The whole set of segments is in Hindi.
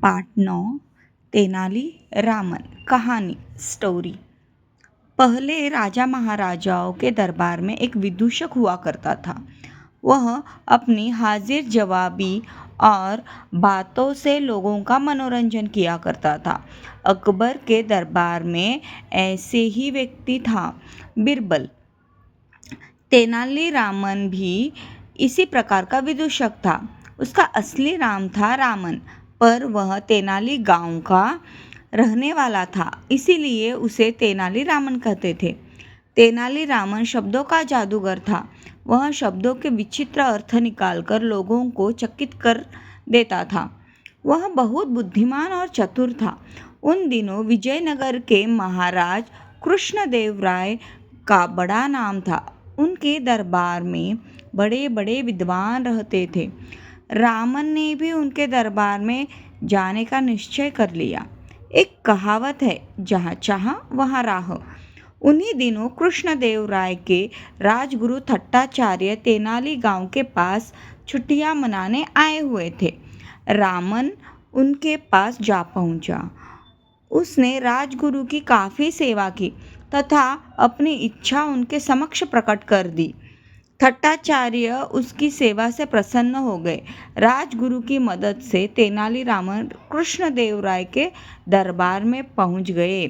पार्ट 9 तेनाली रामन कहानी स्टोरी। पहले राजा महाराजाओं के दरबार में एक विदूषक हुआ करता था। वह अपनी हाजिर जवाबी और बातों से लोगों का मनोरंजन किया करता था। अकबर के दरबार में ऐसे ही व्यक्ति था बिरबल। तेनाली रामन भी इसी प्रकार का विदूषक था। उसका असली नाम था रामन, पर वह तेनाली गांव का रहने वाला था, इसीलिए उसे तेनाली रामन कहते थे। तेनाली रामन शब्दों का जादूगर था। वह शब्दों के विचित्र अर्थ निकालकर लोगों को चकित कर देता था। वह बहुत बुद्धिमान और चतुर था। उन दिनों विजयनगर के महाराज कृष्णदेव राय का बड़ा नाम था। उनके दरबार में बड़े बड़े विद्वान रहते थे। रामन ने भी उनके दरबार में जाने का निश्चय कर लिया। एक कहावत है, जहाँ चाह वहाँ राह। उन्हीं दिनों कृष्णदेव राय के राजगुरु थट्टाचार्य तेनाली गांव के पास छुट्टियां मनाने आए हुए थे। रामन उनके पास जा पहुंचा। उसने राजगुरु की काफ़ी सेवा की तथा अपनी इच्छा उनके समक्ष प्रकट कर दी। थट्टाचार्य उसकी सेवा से प्रसन्न हो गए। राजगुरु की मदद से तेनाली रामन कृष्णदेव राय के दरबार में पहुंच गए।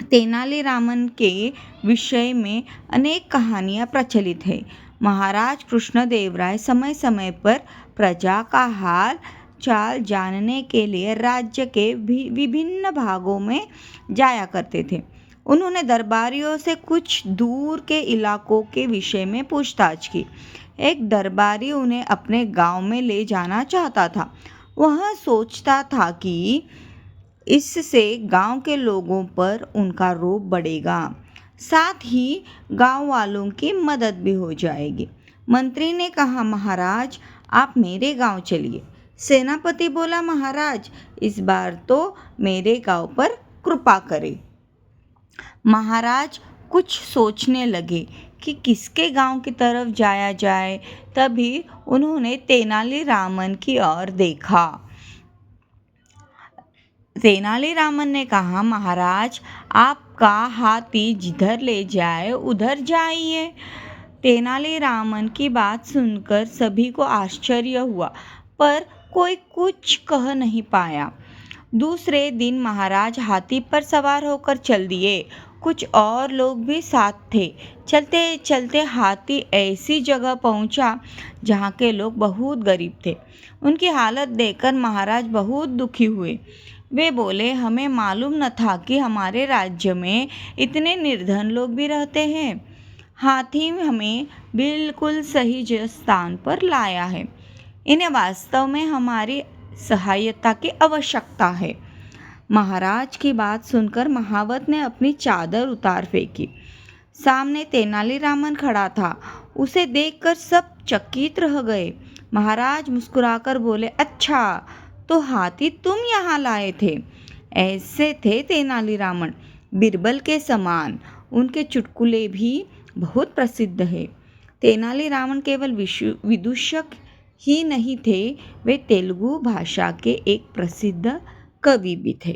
तेनाली रामन के विषय में अनेक कहानियां प्रचलित हैं। महाराज कृष्णदेव राय समय समय पर प्रजा का हाल चाल जानने के लिए राज्य के विभिन्न भागों में जाया करते थे। उन्होंने दरबारियों से कुछ दूर के इलाकों के विषय में पूछताछ की। एक दरबारी उन्हें अपने गांव में ले जाना चाहता था। वह सोचता था कि इससे गांव के लोगों पर उनका रौब बढ़ेगा, साथ ही गांव वालों की मदद भी हो जाएगी। मंत्री ने कहा, महाराज आप मेरे गांव चलिए। सेनापति बोला, महाराज इस बार तो मेरे गांव पर कृपा करें। महाराज कुछ सोचने लगे कि किसके गांव की तरफ जाया जाए। तभी उन्होंने तेनाली रामन की ओर देखा। तेनाली रामन ने कहा, महाराज आपका हाथी जिधर ले जाए उधर जाइए। तेनाली रामन की बात सुनकर सभी को आश्चर्य हुआ, पर कोई कुछ कह नहीं पाया। दूसरे दिन महाराज हाथी पर सवार होकर चल दिए। कुछ और लोग भी साथ थे। चलते चलते हाथी ऐसी जगह पहुंचा जहां के लोग बहुत गरीब थे। उनकी हालत देखकर महाराज बहुत दुखी हुए। वे बोले, हमें मालूम न था कि हमारे राज्य में इतने निर्धन लोग भी रहते हैं। हाथी हमें बिल्कुल सही स्थान पर लाया है। इन्हें वास्तव में हमारी सहायता की आवश्यकता है। महाराज की बात सुनकर महावत ने अपनी चादर उतार फेंकी। सामने तेनाली रामन खड़ा था। उसे देखकर सब चकित रह गए। महाराज मुस्कुराकर बोले, अच्छा तो हाथी तुम यहाँ लाए थे। ऐसे थे तेनाली रामन, बिरबल के समान। उनके चुटकुले भी बहुत प्रसिद्ध है। तेनाली रामन केवल विदूषक ही नहीं थे, वे तेलुगु भाषा के एक प्रसिद्ध कवि भी थे।